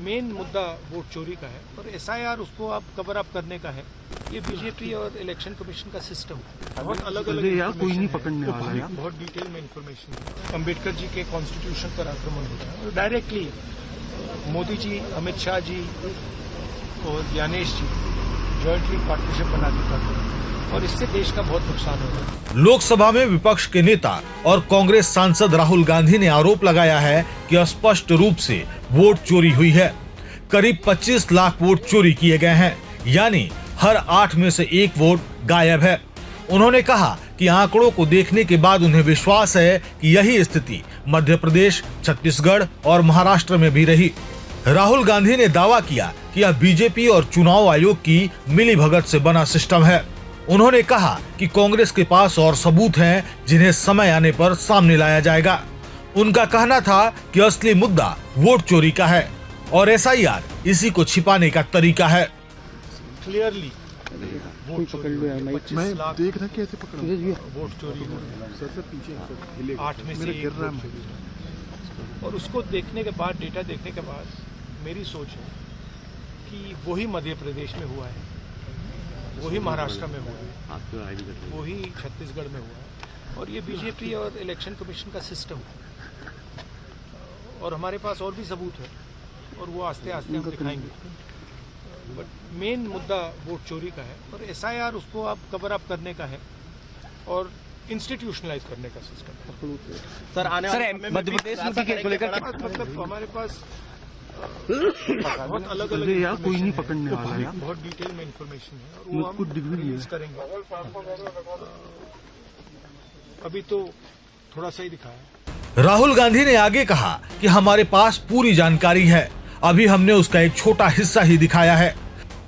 Main मुद्दा vote चोरी का है और एसआईआर उसको आप कवर अप करने का है। ये बीजेपी और इलेक्शन कमीशन का सिस्टम है। बहुत अलग अलग कोई नहीं पकड़ने वाला है। बहुत डिटेल में इंफॉर्मेशन है। अम्बेडकर जी के कॉन्स्टिट्यूशन पर आक्रमण होता है और डायरेक्टली मोदी जी, अमित शाह जी और ज्ञानेश जी जॉइंटली पार्टनरशिप बना के करते हैं और इससे देश का बहुत नुकसान हो रहा है। लोकसभा में विपक्ष के नेता और कांग्रेस सांसद राहुल गांधी ने आरोप लगाया है कि स्पष्ट रूप से वोट चोरी हुई है। करीब 25 लाख वोट चोरी किए गए हैं, यानी हर 8 में से 1 वोट गायब है। उन्होंने कहा कि आंकड़ों को देखने के बाद उन्हें विश्वास है कि यही स्थिति मध्य प्रदेश, छत्तीसगढ़ और महाराष्ट्र में भी रही। राहुल गांधी ने दावा किया कि यह बीजेपी और चुनाव आयोग की मिलीभगत से बना सिस्टम है। उन्होंने कहा कि कांग्रेस के पास और सबूत हैं जिन्हें समय आने पर सामने लाया जाएगा। उनका कहना था कि असली मुद्दा वोट चोरी का है और एसआईआर इसी को छिपाने का तरीका है। क्लियरली वोट चोरी, मैं देख रहा कैसे पकड़ वोट चोरी हो रही है। सर पीछे 8 में से 1 वोट चोरी है। और उसको देखने के बाद, डेटा देखने के बाद मेरी सोच है कि वही मध्य प्रदेश में हुआ है, वही महाराष्ट्र में हुआ है, वही छत्तीसगढ़ में हुआ है और ये बीजेपी और इलेक्शन कमीशन का सिस्टम है। और हमारे पास और भी सबूत है और वो आस्ते आस्ते हम दिखाएंगे। बट मेन मुद्दा वोट चोरी का है और एसआईआर उसको आप कवर अप करने का है और इंस्टीट्यूशनलाइज करने का सिस्टम है। सर आने वाले मध्य प्रदेश में केस को लेकर मतलब हमारे पास बहुत अलग अलग कोई नहीं पकड़ने वाला है। बहुत डिटेल में इंफॉर्मेशन है और वो हम रिलीज करेंगे। अभी तो थोड़ा सा ही दिखाया। राहुल गांधी ने आगे कहा कि हमारे पास पूरी जानकारी है, अभी हमने उसका एक छोटा हिस्सा ही दिखाया है।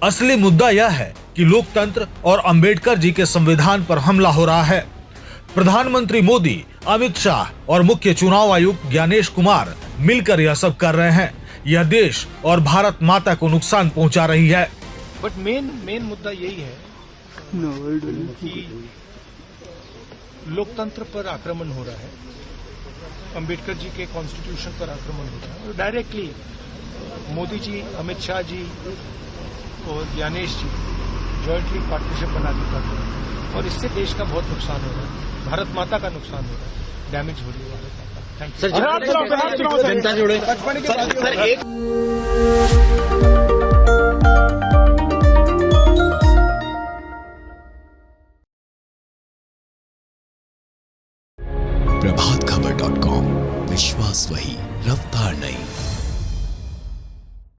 असली मुद्दा यह है कि लोकतंत्र और अंबेडकर जी के संविधान पर हमला हो रहा है। प्रधानमंत्री मोदी, अमित शाह और मुख्य चुनाव आयुक्त ज्ञानेश कुमार मिलकर यह सब कर रहे हैं। यह देश और भारत माता को नुकसान पहुंचा रही है। बट मेन मुद्दा यही है कि लोकतंत्र पर आक्रमण हो रहा है, अम्बेडकर जी के कॉन्स्टिट्यूशन पर आक्रमण हो रहा है और डायरेक्टली मोदी जी, अमित शाह जी और ज्ञानेश जी जॉइंटली पार्टनरशिप बना के करते हैं और इससे देश का बहुत नुकसान हो रहा है, भारत माता का नुकसान हो रहा है, डैमेज हो रही है भारत माता। Thank you. जनता जुड़े